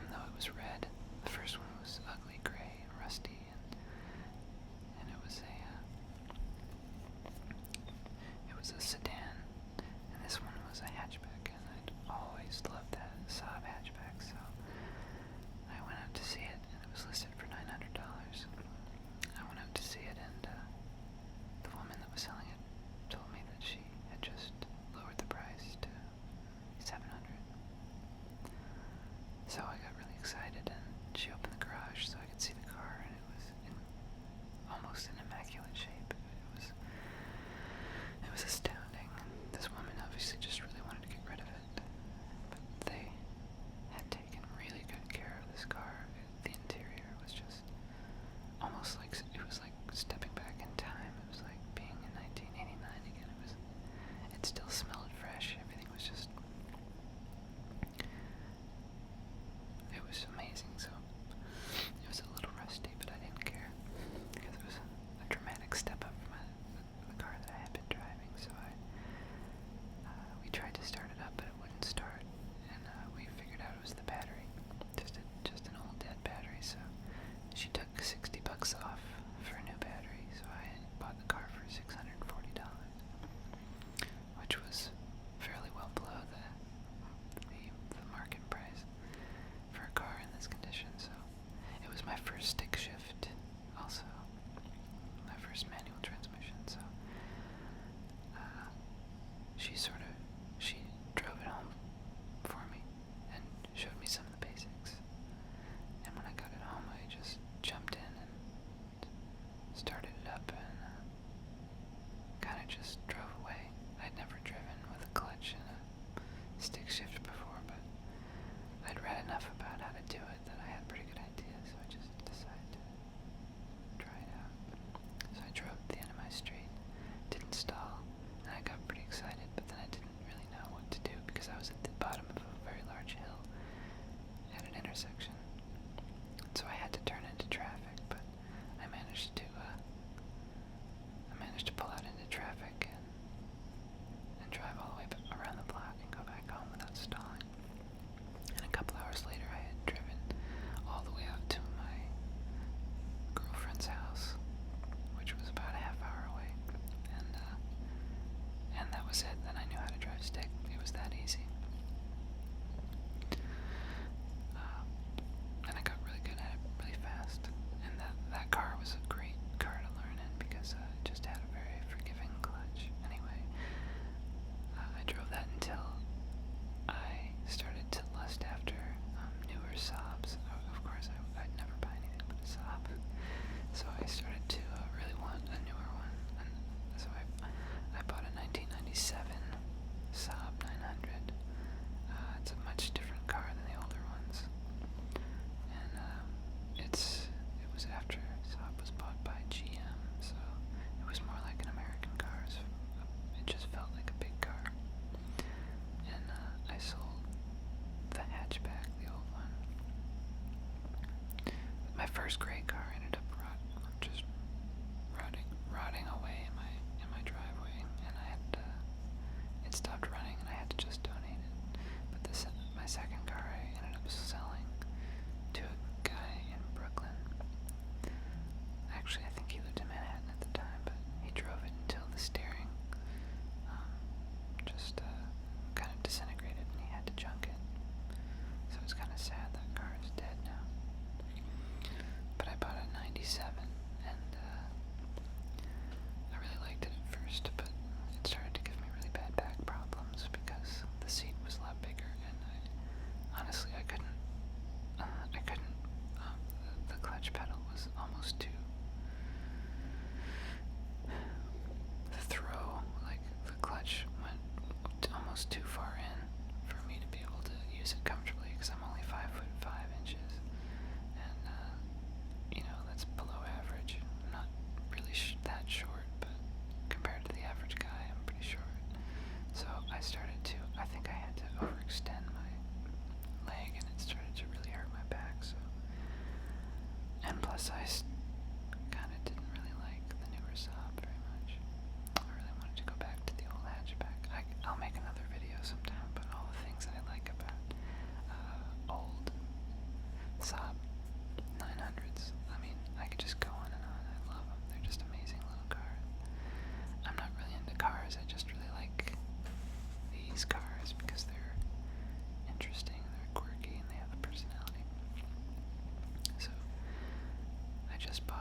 even though it was red. The first one was ugly gray and rusty, and it was a sedan, and this one was a hatchback, and I'd always loved that Saab hatchback, so I went out to see it, and it was listed for $900. I went out to see it, and the woman that was selling it told me that she had just lowered the price to $700. So I got really excited, and she opened the garage so I could see the car, and it was almost in immaculate shape. It was astounding. This woman obviously just really wanted to get rid of it, but they had taken really good care of this car. The interior was just almost like it was like stepping back in time. It was like being in 1989 again. It still smelled fresh. Everything was just, it was amazing. So it was a little rusty, but I didn't care because it was a dramatic step up from the car that I had been driving. So we tried to start it up, but it wouldn't start, and we figured out it was the battery, just an old dead battery. So she took $60 off for a new battery. So I bought the car for $640, which was fairly well below the market price for a car in this condition. So it was my first stick shift, also my first manual transmission. So she drove it home for me and showed me some of the basics. And when I got it home, I just jumped in and started it up and kind of just drove away. I'd never driven with a clutch and a stick shift before, but I'd read enough about how to do it that I had a pretty good idea, so I just decided to try it out. So I drove to the end of my street, didn't stall, and I got pretty excited, but then I didn't really know what to do because I was at the bottom of a very large hill at an intersection. So I had to turn into traffic, but I managed to pull out into traffic and drive all the way around the block and go back home without stalling. And a couple hours later, I had driven all the way out to my girlfriend's house, which was about a half hour away, and that was it. Then I knew how to drive stick. It was that easy. And I got really good at it really fast. And that car was a great car to learn in because it just had a very forgiving clutch. Anyway, I drove that until I started to lust after newer Saabs. Of course, I'd never buy anything but a Saab. So I started to really want a newer one. And so I bought a 1997 Saab 900. It's a much different car than the older ones. And it was after Saab was bought by GM, so it was more like an American car. So it just felt like a big car. And I sold the hatchback, the old one. My first gray car ended up rotting away in my driveway, and it stopped running, and I had to just donate it. But my second car I ended up selling to a guy in Brooklyn. Actually, I think he lived in Manhattan at the time, but he drove it until the steering just kind of disintegrated, and he had to junk it. So it's kind of sad that car is dead now. But I bought a 97, and I really liked it at first, but it started to give me really bad back problems because the seat was a lot bigger, and honestly I couldn't, the clutch pedal was almost too, the throw, like the clutch went almost too far in for me to be able to use it comfortably because I'm only 5'5", and that's below average. I'm not really that short, but compared to the average guy, I'm pretty short. So I think I had to overextend my leg, and it started to really hurt my back. So, and plus I kind of didn't really like the newer Saab very much. I really wanted to go back to the old hatchback. I'll make another video sometime, but all the things I like about old Saab 900s. I mean, I could just go on and on. I love them. They're just amazing little cars. I'm not really into cars. I just really like these cars because they're interesting, they're quirky, and they have a personality. So I just bought